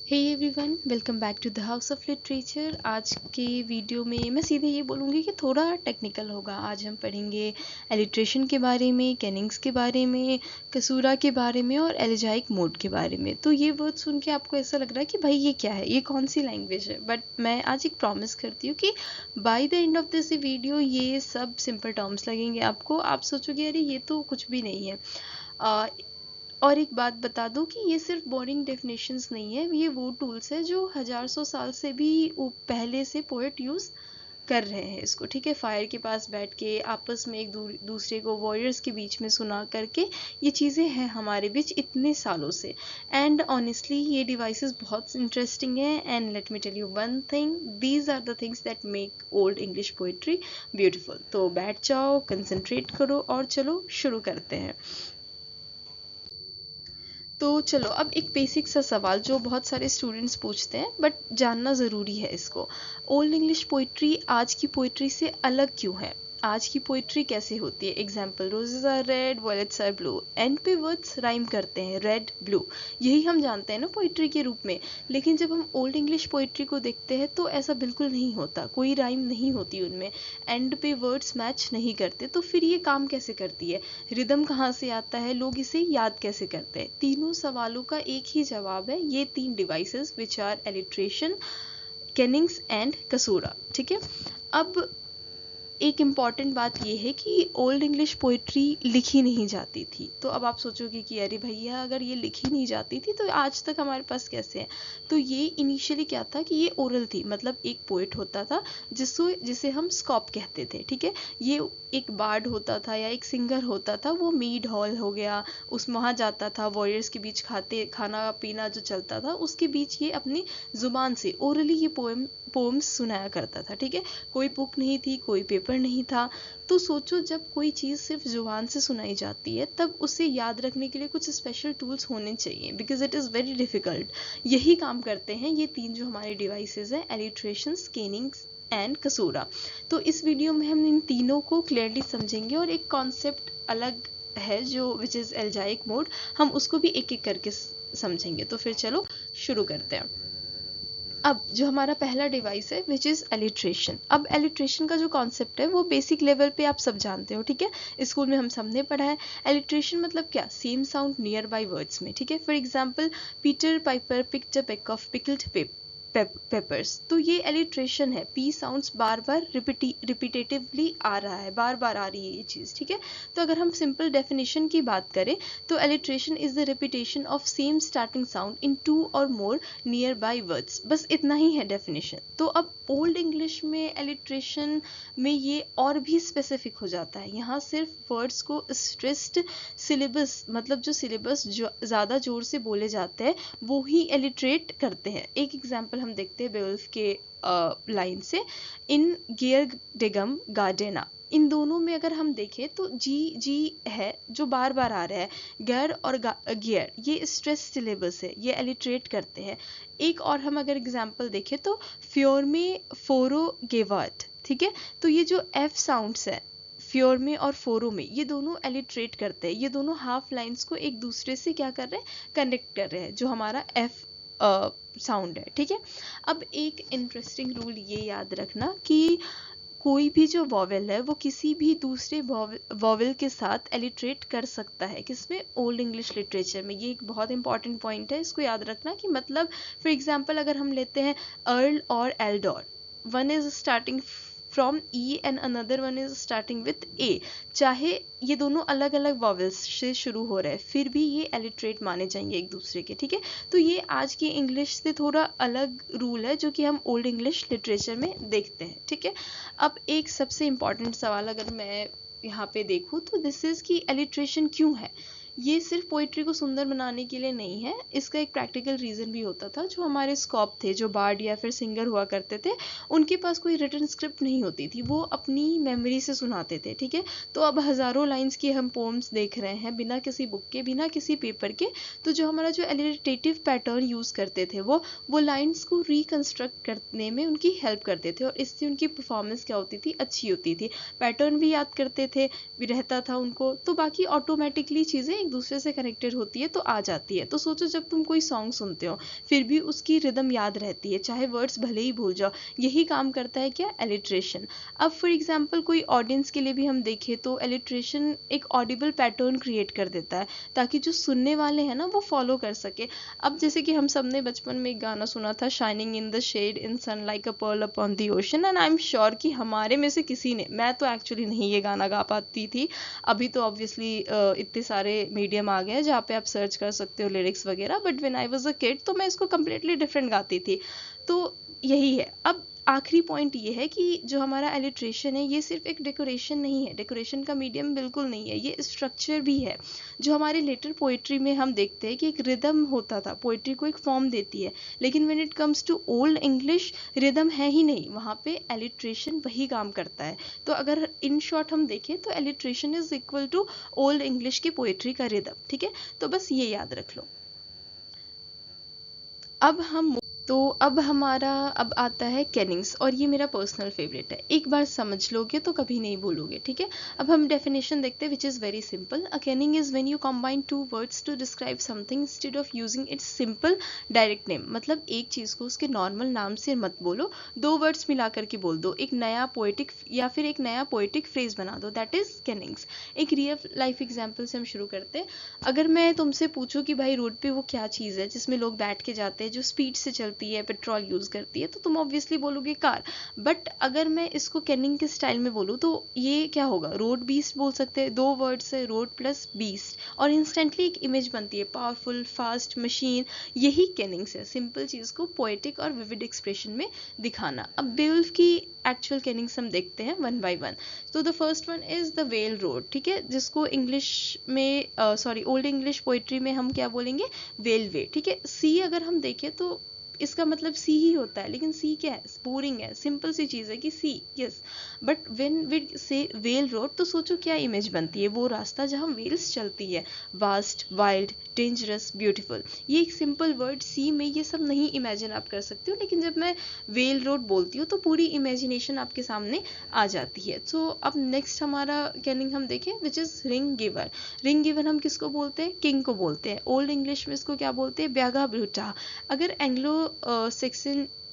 Hey everyone, welcome back to the house of literature. आज के video में मैं सीधे ये बोलूँगी कि थोड़ा टेक्निकल होगा। आज हम पढ़ेंगे एलिट्रेशन के बारे में, कैनिंग्स के बारे में, कसूरा के बारे में और एलिजाइक मोड के बारे में। तो ये वर्ड सुन के आपको ऐसा लग रहा है कि भाई ये क्या है, ये कौन सी लैंग्वेज है, बट मैं आज एक प्रॉमिस करती हूँ कि by the end of this video ये सब सिंपल टर्म्स लगेंगे आपको। आप सोचोगे अरे ये तो कुछ भी नहीं है। और एक बात बता दूं कि ये सिर्फ बोरिंग डेफिनेशंस नहीं है, ये वो टूल्स है जो हजार सौ साल से भी पहले से पोएट यूज़ कर रहे हैं इसको। ठीक है, फायर के पास बैठ के आपस में एक दूसरे को वॉरियर्स के बीच में सुना करके ये चीज़ें हैं हमारे बीच इतने सालों से। एंड ऑनेस्टली ये डिवाइसेस बहुत इंटरेस्टिंग है। And let me tell you one thing, these are the things that make old English poetry beautiful. तो बैठ जाओ, कंसंट्रेट करो और चलो शुरू करते हैं। तो चलो अब एक बेसिक सा सवाल जो बहुत सारे स्टूडेंट्स पूछते हैं बट जानना ज़रूरी है इसको। ओल्ड इंग्लिश पोइट्री आज की पोइट्री से अलग क्यों है? आज की पोइट्री कैसे होती है? Example, roses are red, violets are blue. And पे वर्ड्स राइम करते हैं, रेड ब्लू, यही हम जानते हैं ना पोइट्री के रूप में। लेकिन जब हम ओल्ड इंग्लिश पोइट्री को देखते हैं तो ऐसा बिल्कुल नहीं होता, कोई राइम नहीं होती उनमें, एंड पे वर्ड्स मैच नहीं करते। तो फिर ये काम कैसे करती है? रिदम कहाँ से आता है? लोग इसे याद कैसे करते हैं? तीनों सवालों का एक ही जवाब है, ये तीन devices which are alliteration, kennings and caesura. ठीक है, अब एक इम्पॉर्टेंट बात यह है कि ओल्ड इंग्लिश पोइट्री लिखी नहीं जाती थी। तो अब आप सोचोगे कि अरे भैया अगर ये लिखी नहीं जाती थी तो आज तक हमारे पास कैसे है? तो ये इनिशियली क्या था कि ये ओरल थी, मतलब एक पोइट होता था जिसे हम स्कॉप कहते थे। ठीक है, ये एक बार्ड होता था या एक सिंगर होता था, वो मीड हॉल हो गया, उस वहाँ जाता था, वॉरियर्स के बीच खाना पीना जो चलता था उसके बीच ये अपनी जुबान से ओरली ये पोम्स सुनाया करता था। ठीक है, कोई बुक नहीं थी, कोई पेपर नहीं था। तो सोचो जब कोई चीज़ सिर्फ जुबान से सुनाई जाती है तब उसे याद रखने के लिए कुछ स्पेशल टूल्स होने चाहिए, because it is very difficult. यही काम करते हैं ये तीन जो हमारे डिवाइसेस हैं, एलिट्रेशन, स्केनिंग्स एंड कसूरा। तो इस वीडियो में हम इन तीनों को क्लियरली समझेंगे और एक कॉन्सेप्ट अलग है जो विच इज़ एल्जाइक मोड, हम उसको भी एक एक करके समझेंगे। तो फिर चलो शुरू करते हैं। अब जो हमारा पहला डिवाइस है विच इज़ एलिट्रेशन। अब एलिट्रेशन का जो कॉन्सेप्ट है वो बेसिक लेवल पे आप सब जानते हो। ठीक है, स्कूल में हम सबने पढ़ा है। एलिट्रेशन मतलब क्या? Same sound near by words में। ठीक है, for example, Peter Piper picked a pick of pickled papers. तो ये एलिट्रेशन है, पी साउंड्स बार बार रिपीटेटिवली आ रहा है, बार बार आ रही है ये चीज़। ठीक है, तो अगर हम सिंपल डेफिनेशन की बात करें तो alliteration is the repetition of same starting sound in two or more near by words. बस इतना ही है डेफिनेशन। तो अब ओल्ड इंग्लिश में एलिट्रेशन में ये और भी स्पेसिफिक हो जाता है। यहाँ सिर्फ वर्ड्स को स्ट्रेस्ड सिलेबस, मतलब जो सिलेबस ज़्यादा जोर से बोले जाते हैं वो ही एलिट्रेट करते हैं। एक एग्जाम्पल हम देखते हैं बेवुल्फ के लाइन से, इन गियर डेगम गार्डेना। इन दोनों में अगर हम देखें तो जी जी है जो बार बार आ रहा है, गर और गियर ये स्ट्रेस सिलेबस है, ये एलिट्रेट करते हैं। एक और हम अगर एग्जाम्पल देखें तो फ्योर में फोरो गेवर्ट। ठीक है, तो ये जो एफ साउंड्स है फ्योर में और फोरो में, ये दोनों एलिट्रेट करते हैं, ये दोनों हाफ लाइंस को एक दूसरे से क्या कर रहे हैं? कनेक्ट कर रहे हैं, जो हमारा एफ साउंड है। ठीक है, अब एक इंटरेस्टिंग रूल ये याद रखना कि कोई भी जो वॉवेल है वो किसी भी दूसरे वॉवेल के साथ एलिट्रेट कर सकता है। किसमें? ओल्ड इंग्लिश लिटरेचर में। ये एक बहुत इंपॉर्टेंट पॉइंट है, इसको याद रखना कि मतलब फॉर एग्जांपल अगर हम लेते हैं अर्ल और ealdor, one is starting from E and another one is starting with A, चाहे ये दोनों अलग अलग वॉवेल्स से शुरू हो रहे हैं फिर भी ये एलिट्रेट माने जाएंगे एक दूसरे के। ठीक है, तो ये आज की इंग्लिश से थोड़ा अलग रूल है जो कि हम ओल्ड इंग्लिश लिटरेचर में देखते हैं। ठीक है, अब एक सबसे इम्पॉर्टेंट सवाल अगर मैं यहाँ पे देखूँ तो दिस इज कि एलिट्रेशन क्यों है? ये सिर्फ पोइट्री को सुंदर बनाने के लिए नहीं है, इसका एक प्रैक्टिकल रीज़न भी होता था। जो हमारे स्कॉप थे, जो बार्ड या फिर सिंगर हुआ करते थे, उनके पास कोई रिटन स्क्रिप्ट नहीं होती थी, वो अपनी मेमोरी से सुनाते थे। ठीक है, तो अब हज़ारों लाइंस की हम पोम्स देख रहे हैं बिना किसी बुक के, बिना किसी पेपर के। तो जो हमारा जो एलिटेटिव पैटर्न यूज़ करते थे वो लाइंस को रिकन्स्ट्रक्ट करने में उनकी हेल्प करते थे और इससे उनकी परफॉर्मेंस क्या होती थी? अच्छी होती थी। पैटर्न भी याद करते थे, भी रहता था उनको, तो बाकी ऑटोमेटिकली चीज़ें एक दूसरे से कनेक्टेड होती है तो आ जाती है। तो सोचो जब तुम कोई सॉन्ग सुनते हो फिर भी उसकी रिदम याद रहती है, चाहे वर्ड्स भले ही भूल जाओ। यही काम करता है क्या, एलिट्रेशन। अब फॉर एग्जाम्पल कोई ऑडियंस के लिए भी हम देखें तो एलिट्रेशन एक ऑडिबल पैटर्न क्रिएट कर देता है ताकि जो सुनने वाले हैं ना वो फॉलो कर सके। अब जैसे कि हम सब ने बचपन में एक गाना सुना था, shining in the shade in sun like a pearl upon the ocean, and I am sure कि हमारे में से किसी ने, मैं तो एक्चुअली नहीं ये गाना गा पाती थी, अभी तो ऑब्वियसली इतने सारे मीडियम आ गए हैं जहाँ पे आप सर्च कर सकते हो लिरिक्स वगैरह, but when I was a kid तो मैं इसको कम्प्लीटली डिफरेंट गाती थी। तो यही है। अब आखिरी पॉइंट ये है कि जो हमारा एलिट्रेशन है ये सिर्फ एक डेकोरेशन नहीं है, डेकोरेशन का मीडियम बिल्कुल नहीं है, ये स्ट्रक्चर भी है। जो हमारे लेटर पोइट्री में हम देखते हैं कि एक रिदम होता था, पोइट्री को एक फॉर्म देती है, लेकिन when it comes to old English rhythm है ही नहीं, वहाँ पे एलिट्रेशन वही काम करता है। तो अगर इन शॉर्ट हम देखें तो alliteration is equal to old English की पोइट्री का रिदम। ठीक है, तो बस ये याद रख लो। अब हमारा अब आता है कैनिंग्स, और ये मेरा पर्सनल फेवरेट है। एक बार समझ लोगे तो कभी नहीं भूलोगे। ठीक है, अब हम डेफिनेशन देखते हैं, which is very simple. A kenning is when you combine two words to describe something instead of using its simple direct name. मतलब एक चीज़ को उसके नॉर्मल नाम से मत बोलो, दो वर्ड्स मिला करके बोल दो, एक नया पोएटिक या फिर एक नया पोएटिक फ्रेज बना दो, दैट इज कैनिंग्स। एक रियल लाइफ एग्जाम्पल से हम शुरू करते हैं। अगर मैं तुमसे पूछूं कि भाई रोड पे वो क्या चीज़ है जिसमें लोग बैठ के जाते हैं, जो स्पीड से चलती है, पेट्रोल यूज़ करती है, तो तुम ऑब्वियसली बोलोगे कार। बट अगर मैं इसको कैनिंग के स्टाइल में बोलूँ तो ये क्या होगा, रोड बीस्ट बोल सकते हैं। दो वर्ड्स है, रोड प्लस बीस्ट, और इंस्टेंटली एक इमेज बनती है, पावरफुल, फास्ट, मशीन। यही कैनिंग्स है, सिंपल चीज़ को पोएटिक और विविड एक्सप्रेशन में दिखाना। अब बेवुल्फ की एक्चुअल कैनिंग्स हम देखते हैं वन बाय वन। तो the first one is the well road. ठीक है, जिसको इंग्लिश में ओल्ड इंग्लिश पोइट्री में हम क्या बोलेंगे, वेल वे। ठीक है, सी अगर हम देखें तो इसका मतलब सी ही होता है, लेकिन सी क्या है, बोरिंग है, सिंपल सी चीज़ है कि सी, यस। बट व्हेन वी से वेल रोड तो सोचो क्या इमेज बनती है, वो रास्ता जहाँ वेल्स चलती है, वास्ट, वाइल्ड, डेंजरस, ब्यूटीफुल। ये एक सिंपल वर्ड सी में ये सब नहीं इमेजिन आप कर सकते हो, लेकिन जब मैं वेल रोड बोलती हूँ तो पूरी इमेजिनेशन आपके सामने आ जाती है। तो अब नेक्स्ट हमारा कैनिंग हम देखें, which is ring giver. Ring giver हम किसको बोलते हैं, किंग को बोलते हैं। ओल्ड इंग्लिश में इसको क्या बोलते हैं, ब्यागा ब्रूटा। अगर एंग्लो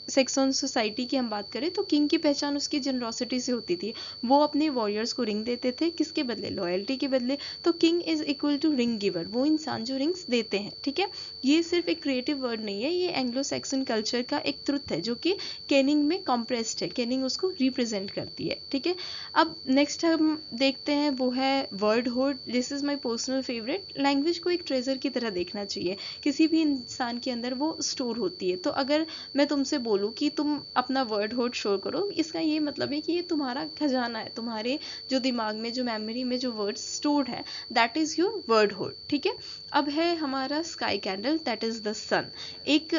सेक्सन सोसाइटी की हम बात करें तो किंग की पहचान उसकी जनरोसिटी से होती थी। वो अपने वॉरियर्स को रिंग देते थे, किसके बदले, लॉयल्टी के बदले। तो king is equal to ring giver, वो इंसान जो रिंग्स देते हैं। ठीक है, ये सिर्फ एक क्रिएटिव वर्ड नहीं है, ये एंग्लो सेक्सन कल्चर का एक ट्रुथ है जो कि कैनिंग में कॉम्प्रेस्ड है, कैनिंग उसको रिप्रेजेंट करती है। ठीक है, अब नेक्स्ट हम देखते हैं, वो है wordhord. This is my personal favourite. Language को एक ट्रेजर की तरह देखना चाहिए, किसी भी इंसान के अंदर वो स्टोर होती है। तो अगर मैं तुमसे बोलूँ कि तुम अपना वर्डहुड शो करो, इसका ये मतलब है कि ये तुम्हारा खजाना है, तुम्हारे जो दिमाग में, जो मेमोरी में जो वर्ड स्टोर्ड है, दैट इज योर वर्डहुड। ठीक है, अब है हमारा sky candle, that is the sun. एक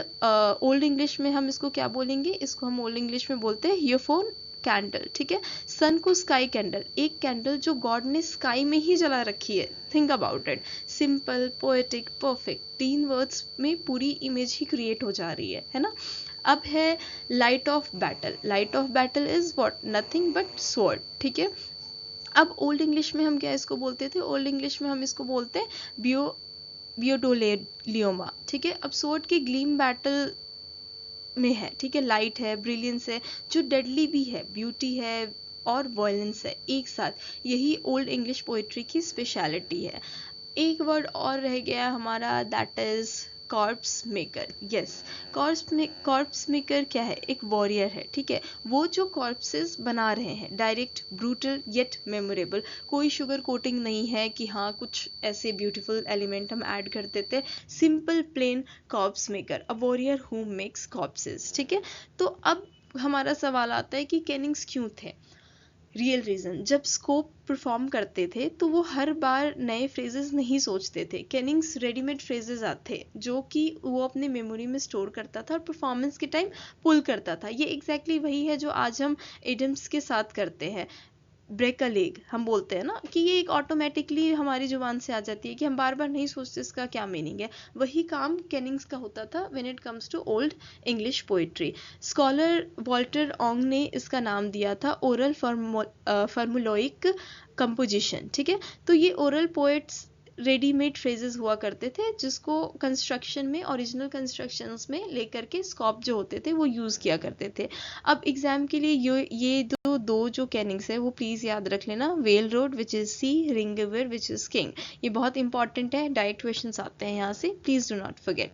ओल्ड इंग्लिश में हम इसको क्या बोलेंगे, इसको हम ओल्ड इंग्लिश में बोलते हैं ईयरफोन कैंडल। ठीक है, सन को स्काई कैंडल, एक कैंडल जो गॉड ने स्काई में ही जला रखी है। Think about it, simple, poetic, perfect, 3 words में पूरी इमेज ही क्रिएट हो जा रही है ना। अब है light of battle. Light of battle is what, nothing but sword. ठीक है, अब ओल्ड इंग्लिश में हम क्या इसको बोलते थे, ओल्ड इंग्लिश में हम इसको बोलते हैं बियोडोलियोमा। ठीक है, अब स्वॉर्ड की ग्लीम बैटल में है। ठीक है, लाइट है, ब्रिलियंस है, जो डेडली भी है, ब्यूटी है और वायलेंस है एक साथ। यही ओल्ड इंग्लिश पोइट्री की स्पेशलिटी है। एक वर्ड और रह गया हमारा, that is corps maker. Yes, corps maker क्या है, एक वॉरियर है। ठीक है, वो जो कॉर्प्सेस बना रहे हैं, डायरेक्ट, ब्रूटल येट मेमोरेबल, कोई शुगर कोटिंग नहीं है कि हाँ कुछ ऐसे ब्यूटीफुल एलिमेंट हम ऐड कर देते, simple plain corpse maker, a warrior who makes corpses. ठीक है, तो अब हमारा सवाल आता है कि कैनिंग्स क्यों थे। रियल रीज़न, जब स्कोप परफॉर्म करते थे तो वो हर बार नए फ्रेजेस नहीं सोचते थे। कैनिंग्स रेडीमेड फ्रेजेस आते जो कि वो अपने मेमोरी में स्टोर करता था और परफॉर्मेंस के टाइम पुल करता था। ये एग्जैक्टली वही है जो आज हम एडम्स के साथ करते हैं। ब्रेक अ लेग हम बोलते हैं ना, कि ये एक ऑटोमेटिकली हमारी जुबान से आ जाती है कि हम बार बार नहीं सोचते इसका क्या मीनिंग है। वही काम कैनिंग्स का होता था when it comes to old English poetry. Scholar Walter Ong ने इसका नाम दिया था ओरल फॉर्मुलोइक कंपोजिशन। ठीक है, तो ये ओरल पोएट्स रेडीमेड फ्रेजेस हुआ करते थे जिसको कंस्ट्रक्शन में, ओरिजिनल कंस्ट्रक्शंस में लेकर के स्कॉप जो होते थे वो यूज़ किया करते थे। अब एग्जाम के लिए ये दो जो कैनिंग्स है वो प्लीज़ याद रख लेना। Whale road which is sea, ring giver which is king. ये बहुत इंपॉर्टेंट है, डायरेक्ट क्वेश्चंस आते हैं यहाँ से, please do not forget.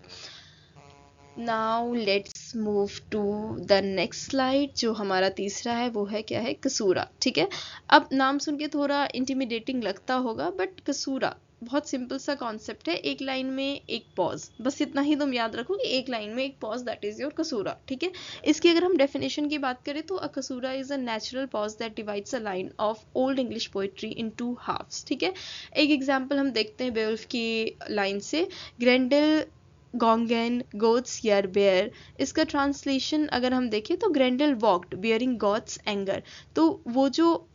Now let's move to the next slide. जो हमारा तीसरा है वो है क्या है, कसूरा। ठीक है, अब नाम सुन के थोड़ा इंटिमिडेटिंग लगता होगा, बट कसूरा बहुत सिंपल सा कॉन्सेप्ट है। एक लाइन में एक पॉज, बस इतना ही तुम याद रखो कि एक लाइन में एक पॉज, दैट इज योर कसूरा। ठीक है, इसकी अगर हम डेफिनेशन की बात करें तो a caesura is a natural pause that divides a line of old English poetry in two halves. ठीक है, एक एग्जाम्पल हम देखते हैं बेवुल्फ की लाइन से, ग्रेंडल गोंगन गोट्स यर बेयर। इसका ट्रांसलेशन अगर हम देखें तो ग्रेंडल वॉक्ड बियरिंग गॉड्स एंगर। तो वो जो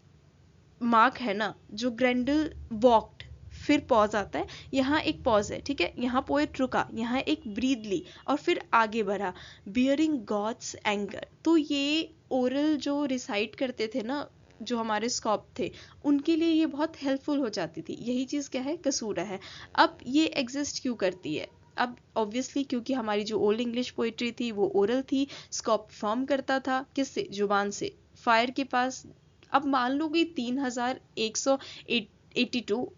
मार्क है ना, जो ग्रेंडल वॉक्ड फिर पॉज आता है, यहाँ एक पॉज है। ठीक है, यहाँ पोएट रुका, यहाँ एक ब्रीद ली और फिर आगे बढ़ा, बियरिंग गॉड्स एंगर। तो ये ओरल जो रिसाइट करते थे ना, जो हमारे स्कॉप थे, उनके लिए ये बहुत हेल्पफुल हो जाती थी। यही चीज़ क्या है, कसूरा है। अब ये एग्जिस्ट क्यों करती है, अब ऑब्वियसली क्योंकि हमारी जो ओल्ड इंग्लिश पोइट्री थी वो ओरल थी, स्कॉप फॉर्म करता था किससे, जुबान से, फायर के पास। अब मान लो कि 3182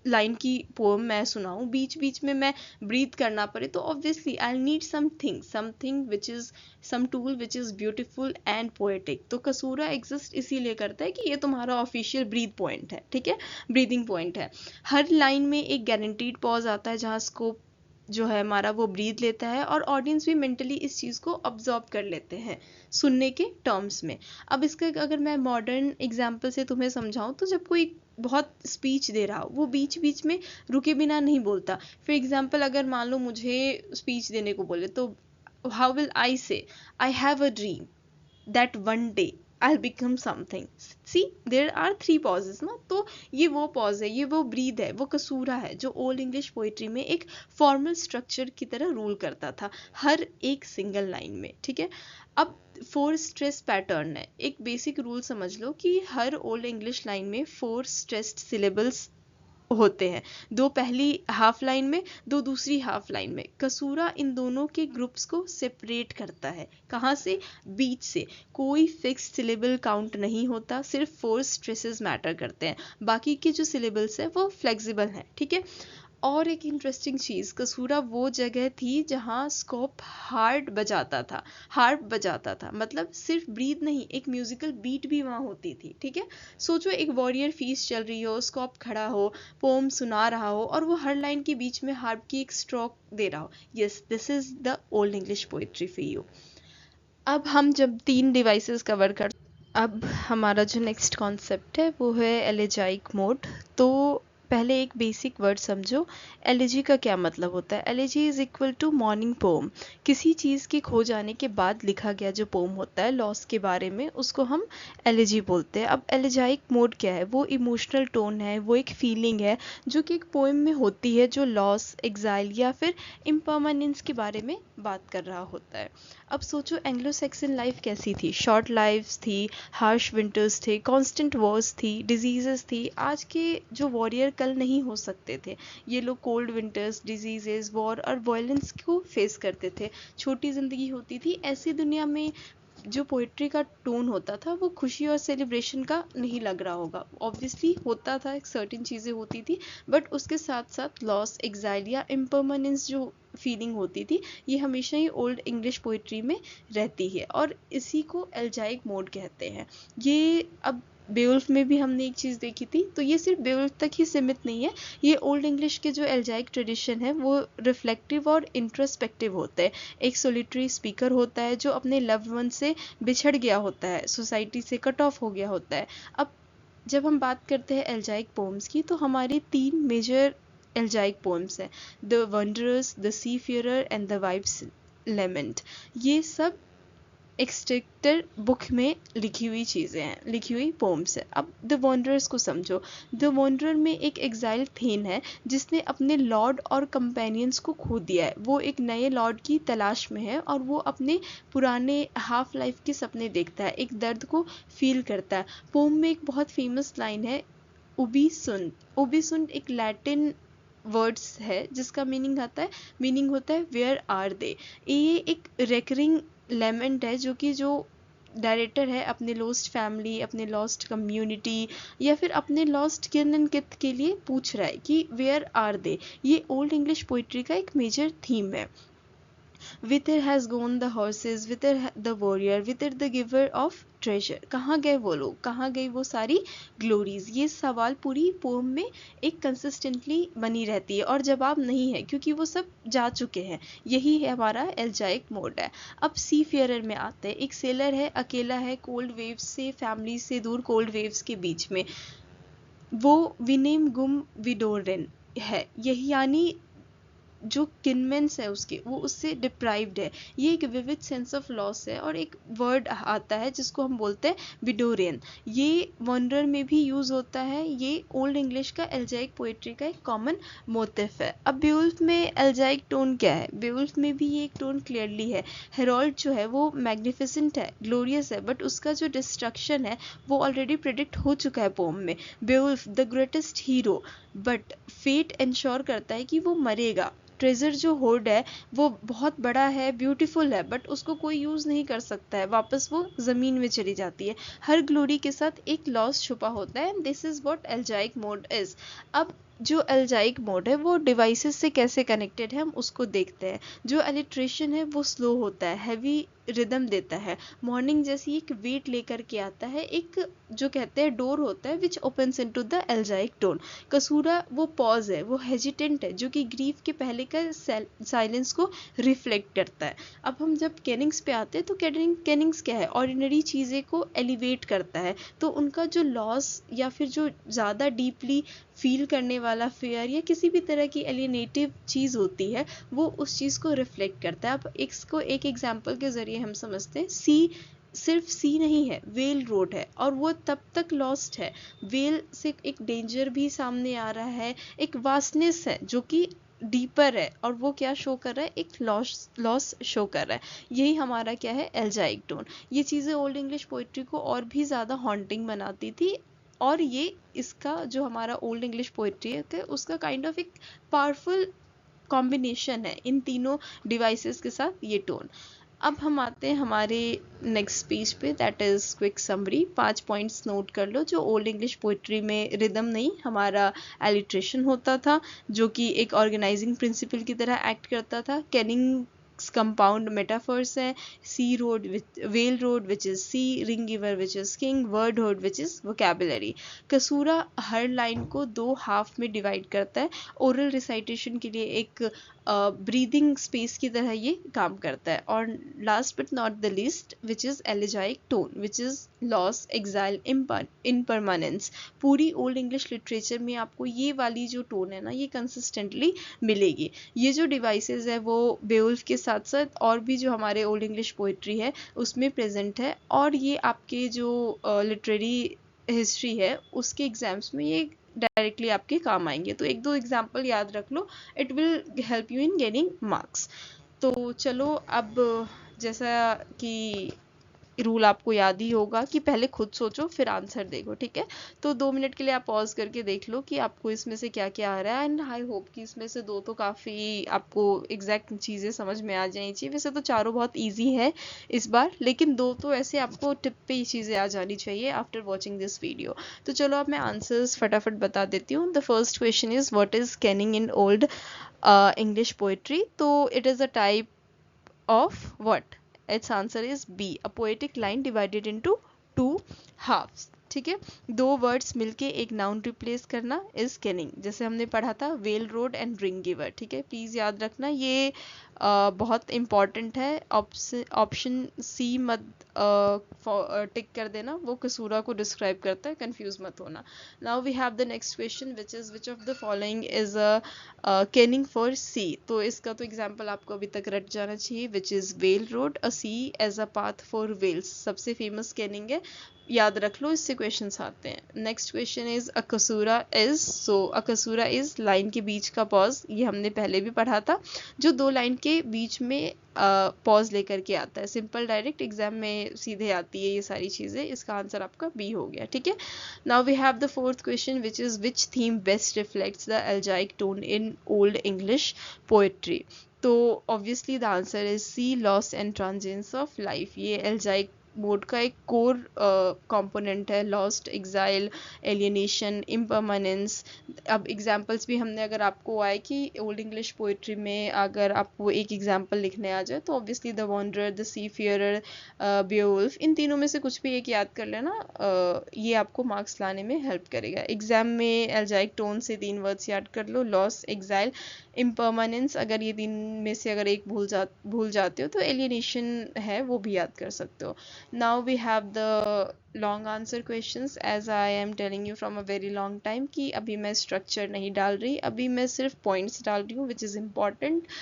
लाइन की पोएम मैं सुनाऊं, बीच बीच में मैं ब्रीथ करना पड़े, तो obviously I need something which is some tool which is beautiful and poetic. तो कसूरा एग्जिस्ट इसीलिए करता है कि ये तुम्हारा ऑफिशियल ब्रीथ पॉइंट है। ठीक है, ब्रीदिंग पॉइंट है। हर लाइन में एक गारंटीड पॉज आता है जहाँ स्कोप जो है हमारा वो ब्रीथ लेता है, और ऑडियंस भी मेंटली इस चीज़ को ऑब्जॉर्व कर लेते हैं सुनने के टर्म्स में। अब इसका अगर मैं मॉडर्न एग्जांपल से तुम्हें समझाऊं, तो जब कोई बहुत स्पीच दे रहा हो, वो बीच बीच में रुके बिना नहीं बोलता। फॉर एग्जांपल अगर मान लो मुझे स्पीच देने को बोले, तो हाउ विल आई से, I have a dream that one day I'll become something. See, there are 3 pauses ना, तो ये वो पॉज है, ये वो ब्रीद है, वो कसूरा है जो ओल्ड इंग्लिश पोइट्री में एक फॉर्मल स्ट्रक्चर की तरह रूल करता था हर एक सिंगल लाइन में। ठीक है, अब 4 स्ट्रेस पैटर्न है। एक बेसिक रूल समझ लो कि हर ओल्ड इंग्लिश लाइन में 4 स्ट्रेस्ड सिलेबल्स होते हैं, 2 पहली हाफ लाइन में, 2 दूसरी हाफ लाइन में। कसूरा इन दोनों के ग्रुप्स को सेपरेट करता है। कहाँ से, बीच से। कोई फिक्स सिलेबल काउंट नहीं होता, सिर्फ 4 स्ट्रेसेस मैटर करते हैं, बाकी के जो सिलेबल्स हैं वो फ्लेक्सिबल हैं। ठीक है, और एक इंटरेस्टिंग चीज़, कसूरा वो जगह थी जहाँ स्कोप हार्ड बजाता था, मतलब सिर्फ ब्रीथ नहीं, एक म्यूजिकल बीट भी वहाँ होती थी। ठीक है, सोचो एक वॉरियर फीस्ट चल रही हो, स्कोप खड़ा हो, पोम सुना रहा हो, और वो हर लाइन के बीच में हार्प की एक स्ट्रोक दे रहा हो। Yes, this is the old English poetry for you. अब हम जब 3 डिवाइसेस कवर कर, अब हमारा जो नेक्स्ट कॉन्सेप्ट है वो है एलेजाइक मोड। तो पहले एक बेसिक वर्ड समझो, एलेजी का क्या मतलब होता है। Elegy is equal to mourning poem. किसी चीज़ के खो जाने के बाद लिखा गया जो पोम होता है लॉस के बारे में, उसको हम एलेजी बोलते हैं। अब एलेजाइक मोड क्या है, वो इमोशनल टोन है, वो एक फीलिंग है जो कि एक पोएम में होती है, जो लॉस, एग्जाइल या फिर इम्परमानेंस के बारे में बात कर रहा होता है। अब सोचो एंग्लो सेक्सन लाइफ कैसी थी, शॉर्ट लाइफ्स थी, हार्श विंटर्स थे, कांस्टेंट वॉर्स थी, डिजीजेस थी। आज के जो वॉरियर कल नहीं हो सकते थे, ये लोग कोल्ड विंटर्स, डिजीजेस, वॉर और वायलेंस को फेस करते थे। छोटी ज़िंदगी होती थी। ऐसी दुनिया में जो पोइट्री का टोन होता था वो खुशी और सेलिब्रेशन का नहीं लग रहा होगा। ऑब्वियसली होता था, एक सर्टेन चीज़ें होती थी, बट उसके साथ साथ लॉस, एग्जाइल या इम्परमानेंस जो फीलिंग होती थी, ये हमेशा ही ओल्ड इंग्लिश पोइट्री में रहती है, और इसी को एल्जाइक मोड कहते हैं। ये अब बेवुल्फ में भी हमने एक चीज़ देखी थी, तो ये सिर्फ बेवुल्फ तक ही सीमित नहीं है। ये ओल्ड इंग्लिश के जो एल्जाइक ट्रेडिशन है वो रिफ्लेक्टिव और इंट्रोस्पेक्टिव होते हैं। एक सोलिटरी स्पीकर होता है जो अपने लव्ड वन से बिछड़ गया होता है, सोसाइटी से कट ऑफ हो गया होता है। अब जब हम बात करते हैं एल्जाइक पोम्स की, तो हमारे 3 मेजर एल्जाइक पोम्स हैं, the wanderers, the seafarer and the wife's lament. ये सब एक्सट्रैक्टर बुक में लिखी हुई चीज़ें हैं, लिखी हुई पोम्स है। अब द वॉन्डरर्स को समझो। द वॉन्डरर में एक एग्जाइल थेन है जिसने अपने लॉर्ड और कंपेनियंस को खो दिया है। वो एक नए लॉर्ड की तलाश में है और वो अपने पुराने हाफ लाइफ के सपने देखता है, एक दर्द को फील करता है। पोम में एक बहुत फेमस लाइन है, उबी सुन। उबी सुन एक लैटिन वर्ड्स है जिसका मीनिंग होता है वेयर आर दे। ये एक रेकरिंग लेमेंट है जो कि जो डायरेक्टर है अपने लॉस्ट फैमिली, अपने लॉस्ट कम्युनिटी या फिर अपने लॉस्ट किन एंड किथ के लिए पूछ रहा है कि वेयर आर दे। ये ओल्ड इंग्लिश पोइट्री का एक मेजर थीम है। Whither has gone the horses, whither the warrior, whither the giver of treasure। कहाँ गए वो लोग, कहाँ गई वो सारी ग्लोरीज। ये सवाल पूरी पोम में एक कंसिस्टेंटली बनी रहती है और जवाब नहीं है क्योंकि वो सब जा चुके हैं। यही है हमारा एल्जाइक मोड है। अब सी फेयरर में आते हैं। एक सेलर है, अकेला है, कोल्ड वेव्स से, फैमिली से दूर, कोल्ड वेव्स के बीच में। वो विनेम गुम विडोरेन है। यही यानी जो किनमेंस है उसके, वो उससे डिप्राइव्ड है। ये एक विविड सेंस ऑफ लॉस है। और एक वर्ड आता है जिसको हम बोलते हैं विडोरियन। ये वॉन्डर में भी यूज होता है। ये ओल्ड इंग्लिश का एल्जाइक पोएट्री का एक कॉमन मोटिफ है। अब बेवुल्फ में एल्जाइक टोन क्या है? बेवुल्फ में भी ये एक टोन क्लियरली है। हेरोल्ड जो है वो मैग्निफिसेंट है, ग्लोरियस है, बट उसका जो डिस्ट्रक्शन है वो ऑलरेडी प्रेडिक्ट हो चुका है पोम में। Beowulf the greatest hero, but fate ensure करता है कि वो मरेगा। ट्रेजर जो होर्ड है वो बहुत बड़ा है, ब्यूटीफुल है, बट उसको कोई यूज नहीं कर सकता है, वापस वो जमीन में चली जाती है। हर ग्लोरी के साथ एक लॉस छुपा होता है। This is what elegiac mood is. अब जो एल्जाइक मोड है वो डिवाइसेस से कैसे कनेक्टेड है हम उसको देखते हैं। जो एलिट्रेशन है वो स्लो होता है, हैवी रिदम देता है, मॉर्निंग जैसी एक वेट लेकर के आता है। एक जो कहते हैं डोर होता है which opens into the elegiac tone. Caesura वो पॉज है, वो हेजिटेंट है, जो कि ग्रीफ के पहले का साइलेंस को रिफ्लेक्ट करता है। अब हम जब कैनिंग्स पे आते हैं तो कैनिंग्स क्या है? ऑर्डिनरी चीज़ें को एलिवेट करता है। तो उनका जो लॉस या फिर जो ज़्यादा डीपली फील करने वाला फेयर या किसी भी तरह की एलिनेटिव चीज़ होती है वो उस चीज़ को रिफ्लेक्ट करता है। अब इसको एक एग्जाम्पल के ज़रिए हम समझते हैं। सी सिर्फ सी नहीं है, वेल रोड है और वो तब तक लॉस्ट है। वेल से एक डेंजर भी सामने आ रहा है, एक वास्टनेस है जो कि डीपर है और वो क्या शो कर रहा है? एक लॉस शो कर रहा है। यही हमारा क्या है? एल्जाइक टोन। ये चीज़ें ओल्ड इंग्लिश पोइट्री को और भी ज़्यादा हॉन्टिंग बनाती थी और ये इसका जो हमारा ओल्ड इंग्लिश पोइट्री है उसका काइंड ऑफ एक पावरफुल कॉम्बिनेशन है इन तीनों डिवाइसेस के साथ ये टोन। अब हम आते हैं हमारे नेक्स्ट पेज पे, that is quick summary. 5 points note कर लो। जो ओल्ड इंग्लिश पोइट्री में रिदम नहीं, हमारा एलिट्रेशन होता था जो कि एक ऑर्गेनाइजिंग प्रिंसिपल की तरह एक्ट करता था। कैनिंग कंपाउंड मेटाफर्स है। Sea road, whale road which is sea, ring giver which is king, word hoard which is vocabulary. Caesura हर लाइन को 2 हाफ में डिवाइड करता है। ओरल रिसाइटेशन के लिए एक ब्रीदिंग स्पेस की तरह ये काम करता है। और last but not the least which is elegiac tone which is loss, exile, impermanence. पूरी ओल्ड इंग्लिश लिटरेचर में आपको ये वाली जो टोन है ना ये कंसिस्टेंटली मिलेगी। ये जो डिवाइसेस है वो बेवुल्फ के साथ साथ और भी जो हमारे ओल्ड इंग्लिश पोइट्री है उसमें प्रेजेंट है। और ये आपके जो लिटरेरी हिस्ट्री है उसके एग्जाम्स में ये डायरेक्टली आपके काम आएंगे। तो 1-2 एग्जाम्पल याद रख लो, it will help you in getting marks. तो चलो अब जैसा कि रूल आपको याद ही होगा कि पहले खुद सोचो फिर आंसर देखो, ठीक है? तो 2 मिनट के लिए आप पॉज करके देख लो कि आपको इसमें से क्या क्या आ रहा है। एंड आई होप कि इसमें से 2 तो काफ़ी आपको एग्जैक्ट चीज़ें समझ में आ जानी चाहिए। वैसे तो चारों बहुत ईजी है इस बार, लेकिन 2 तो ऐसे आपको टिप पे ही चीज़ें आ जानी चाहिए आफ्टर वॉचिंग दिस वीडियो। तो चलो अब मैं आंसर्स फटाफट बता देती हूँ। The first question is what is kenning in old English poetry? तो it is a type of what? Its answer is B, a poetic line divided into 2 halves। ठीक है, 2 वर्ड्स मिलके एक नाउन रिप्लेस करना इज कैनिंग। जैसे हमने पढ़ा था well road and ring giver. ठीक है, प्लीज याद रखना ये बहुत इंपॉर्टेंट है। ऑप्शन सी मत टिक कर देना, वो कसूरा को डिस्क्राइब करता है, कंफ्यूज मत होना। Now we have the next question which is which of the following is kenning for sea? तो इसका तो एग्जाम्पल आपको अभी तक रट जाना चाहिए, which is whale road, a sea as a path for whales. सबसे फेमस कैनिंग है, याद रख लो। इससे क्वेश्चंस आते हैं। Next question is a caesura is, so a caesura is line के बीच का पॉज। ये हमने पहले भी पढ़ा था। जो 2 लाइन के बीच में पॉज लेकर के आता है। सिंपल डायरेक्ट एग्जाम में सीधे आती है ये सारी चीज़ें। इसका आंसर आपका बी हो गया, ठीक है। Now we have the fourth question which is which theme best reflects the elegiac tone in old English poetry. तो obviously the answer is C, loss and transience of life. ये elegiac mode का एक core component है। Lost, exile, alienation, impermanence. अब examples भी हमने, अगर आपको आए कि ओल्ड इंग्लिश पोइट्री में अगर आपको एक एग्जांपल लिखने आ जाए तो ऑब्वियसली द वॉन्डरर, द सी फियरर, बेओवुल्फ, इन तीनों में से कुछ भी एक याद कर लेना। ये आपको मार्क्स लाने में हेल्प करेगा। एग्जाम में एल्जाइक टोन से 3 वर्ड्स याद कर लो, लॉस, एग्जाइल, इम्परमानेंस। अगर ये 3 में से अगर एक भूल जाते हो तो एलियनेशन है, वो भी याद कर सकते हो। Now we have the long answer questions, as I am telling you from a very long time कि अभी मैं structure नहीं डाल रही, अभी मैं सिर्फ points डाल रही हूँ which is important।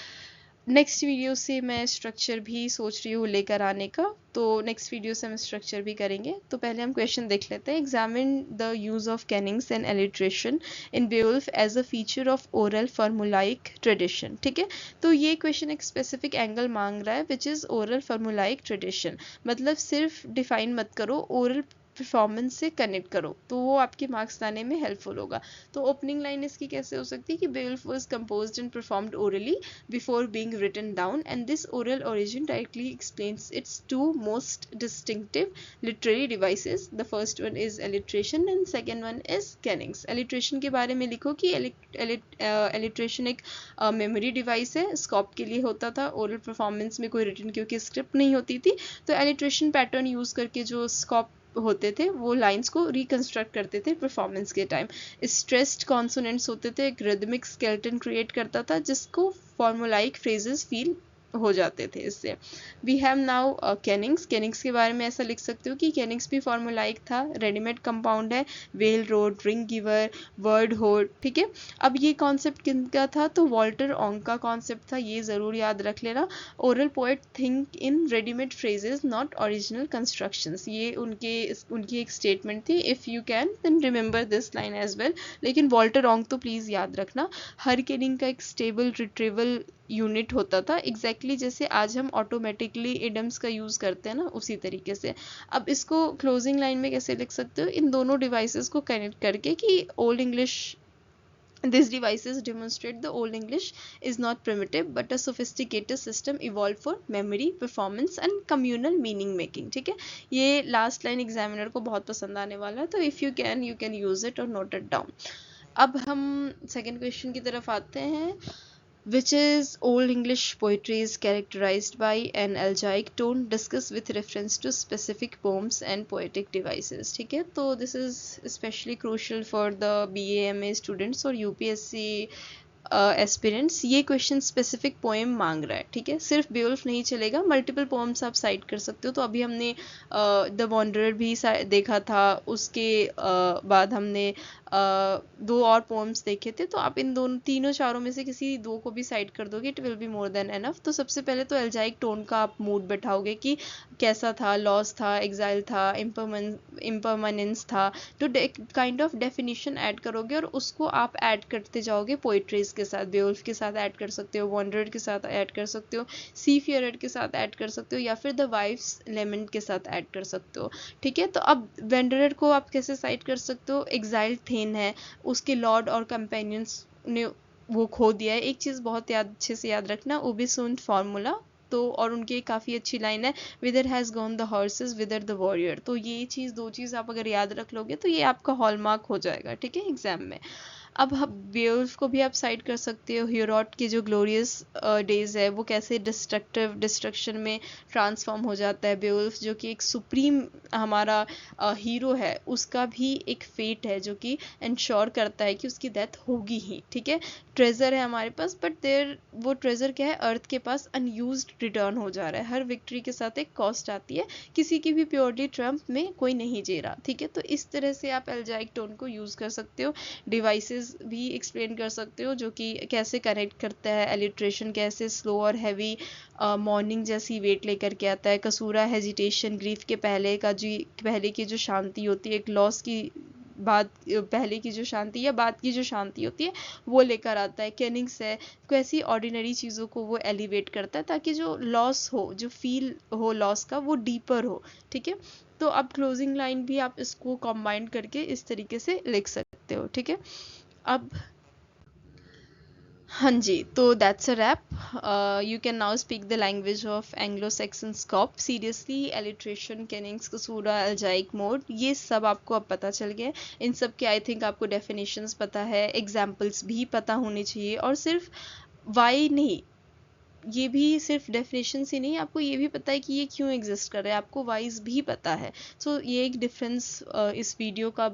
Next video से मैं स्ट्रक्चर भी सोच रही हूँ लेकर आने का, तो नेक्स्ट वीडियो से हम स्ट्रक्चर भी करेंगे। तो पहले हम क्वेश्चन देख लेते हैं। Examine the use of kennings and alliteration in Beowulf as a feature of oral formulaic tradition. ठीक है, तो ये क्वेश्चन एक स्पेसिफिक एंगल मांग रहा है which is oral formulaic tradition. मतलब सिर्फ डिफाइन मत करो, ओरल परफॉर्मेंस से कनेक्ट करो, तो वो आपके मार्क्स लाने में हेल्पफुल होगा। तो ओपनिंग लाइन इसकी कैसे हो सकती है कि Beowulf was composed and performed orally before being written down and this oral origin directly explains its 2 most distinctive literary devices. The first one is alliteration and second one is kennings. Alliteration के बारे में लिखो कि alliteration एक memory device है, scope के लिए होता था। ओरल परफॉर्मेंस में कोई रिटन क्योंकि स्क्रिप्ट नहीं होती थी, तो एलिट्रेशन पैटर्न यूज करके जो स्कॉप होते थे वो लाइंस को रिकंस्ट्रक्ट करते थे परफॉर्मेंस के टाइम। स्ट्रेस्ड कॉन्सोनेंट्स होते थे, एक रिदमिक स्केलेटन क्रिएट करता था जिसको फॉर्मुलाइक फ्रेजेस फील हो जाते थे इससे। We have now kennings. Kennings के बारे में ऐसा लिख सकते हो कि कैनिंग्स भी फॉर्मुलाइक था, रेडीमेड कंपाउंड है, well road, ring giver, word होड। ठीक है, अब ये कॉन्सेप्ट किनका था, तो वॉल्टर ऑंग का कॉन्सेप्ट था, ये जरूर याद रख लेना। Oral poet think in readymade phrases not original constructions, ये उनकी एक स्टेटमेंट थी। If you can then remember this line as well. लेकिन वॉल्टर ऑंग तो प्लीज याद रखना। हर कैनिंग का एक स्टेबल रिट्रीवल यूनिट होता था, एग्जैक्टली जैसे आज हम ऑटोमेटिकली इडम्स का यूज करते हैं ना, उसी तरीके से। अब इसको क्लोजिंग लाइन में कैसे लिख सकते हो, इन दोनों डिवाइसेस को कनेक्ट करके कि old English These devices demonstrate the Old English is not primitive but a sophisticated system evolved for memory, performance and communal meaning making। ठीक है, ये लास्ट लाइन एग्जामिनर को बहुत पसंद आने वाला है, तो if you can use it और नोट इट डाउन। अब हम सेकेंड क्वेश्चन की तरफ आते हैं। Which is Old English poetry is characterized by an elegiac tone discussed with reference to specific poems and poetic devices। ठीक है, तो this is especially crucial for the BA MA students और UPSC aspirants. ये question specific poem मांग रहा है। ठीक है, सिर्फ बेवुल्फ नहीं चलेगा, मल्टीपल पोएम्स आप साइट कर सकते हो। तो अभी हमने द वॉन्डरर भी देखा था, उसके बाद हमने 2 और पोएम्स देखे थे। तो आप इन तीनों चारों में से किसी 2 को भी साइट कर दोगे, it will be more than enough. तो सबसे पहले तो एल्जाइक टोन का आप मूड बैठाओगे कि कैसा था, लॉस था, एग्जाइल था, इम्परमानेंस था। तो काइंड ऑफ डेफिनेशन ऐड करोगे और उसको आप ऐड करते जाओगे पोइट्रीज के साथ। बेवुल्फ के साथ ऐड कर सकते हो, वॉन्डरर के साथ ऐड कर सकते हो, सी फियरर के साथ ऐड कर सकते हो, या फिर द वाइफ्स लेमेंट के साथ ऐड कर सकते हो। ठीक है, तो अब वेंडरर को आप कैसे साइट कर सकते हो, एग्जाइल थेन है, उसके लॉर्ड और कंपेनियंस ने वो खो दिया है। एक चीज़ बहुत अच्छे से याद रखना, ओबिसुंट फार्मूला। तो और उनकी काफ़ी अच्छी लाइन है, whither has gone the horses whither the warrior. तो ये चीज़ 2 चीज़ आप अगर याद रख लोगे तो ये आपका हॉलमार्क हो जाएगा। ठीक है, एग्जाम में। अब बेवुल्फ को भी आप साइड कर सकते हो। ह्यूरॉट के जो ग्लोरियस डेज है वो कैसे डिस्ट्रक्शन में ट्रांसफॉर्म हो जाता है। बेवुल्फ जो कि एक सुप्रीम हमारा हीरो है, उसका भी एक फेट है जो कि इंश्योर करता है कि उसकी डेथ होगी ही। ठीक है, ट्रेजर है हमारे पास, बट वो ट्रेजर क्या है, अर्थ के पास अनयूज्ड रिटर्न हो जा रहा है। हर विक्ट्री के साथ एक कॉस्ट आती है, किसी की भी प्योरली ट्रम्प में कोई नहीं जे रहा। ठीक है, तो इस तरह से आप एल्जाइक टोन को यूज कर सकते हो। डिवाइसेस भी एक्सप्लेन कर सकते हो जो कि कैसे कनेक्ट करता है, एलिट्रेशन कैसे स्लो और हैवी मॉर्निंग जैसी वेट लेकर के आता है, कसूरा हेजिटेशन ग्रीफ के पहले की जो शांति होती है, एक लॉस की बाद पहले की जो शांति या बाद की जो शांति होती है वो लेकर आता है। केनिंग्स है कैसी ऑर्डिनरी चीज़ों को वो एलिवेट करता है ताकि जो लॉस हो, जो फील हो लॉस का, वो डीपर हो। ठीक है, तो अब क्लोजिंग लाइन भी आप इसको कंबाइन करके इस तरीके से लिख सकते हो। ठीक है, अब हाँ जी, तो that's a wrap. You can now speak the language of Anglo Saxon scop. Seriously alliteration, kennings, caesura, elegiac mode, ये सब आपको अब पता चल गया। इन सब के आई थिंक आपको डेफिनेशंस पता है, एग्जाम्पल्स भी पता होने चाहिए, और सिर्फ वाई नहीं, ये भी सिर्फ डेफिनेशन से नहीं, आपको ये भी पता है कि ये क्यों एग्जिस्ट कर रहा है, आपको वाइज भी पता है। सो ये एक डिफरेंस इस वीडियो का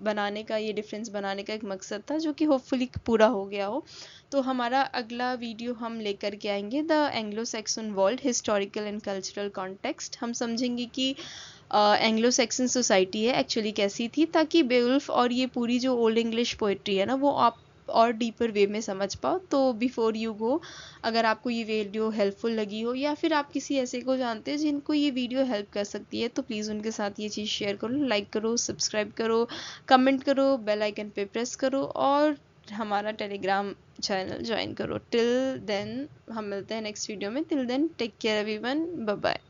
बनाने का, ये डिफरेंस बनाने का एक मकसद था जो कि होपफुली पूरा हो गया हो। तो हमारा अगला वीडियो हम लेकर के आएंगे the Anglo Saxon world historical and cultural context. हम समझेंगे कि एंग्लो सैक्सन सोसाइटी है एक्चुअली कैसी थी, ताकि बेवुल्फ और ये पूरी जो ओल्ड इंग्लिश पोइट्री है ना, वो आप और डीपर वे में समझ पाओ। तो बिफोर यू गो, अगर आपको ये वीडियो हेल्पफुल लगी हो या फिर आप किसी ऐसे को जानते हैं जिनको ये वीडियो हेल्प कर सकती है, तो प्लीज़ उनके साथ ये चीज़ शेयर करो, लाइक करो, सब्सक्राइब करो, कमेंट करो, बेल आइकन पे प्रेस करो, और हमारा टेलीग्राम चैनल ज्वाइन करो। टिल देन हम मिलते हैं नेक्स्ट वीडियो में। Till then take care everyone, bye bye.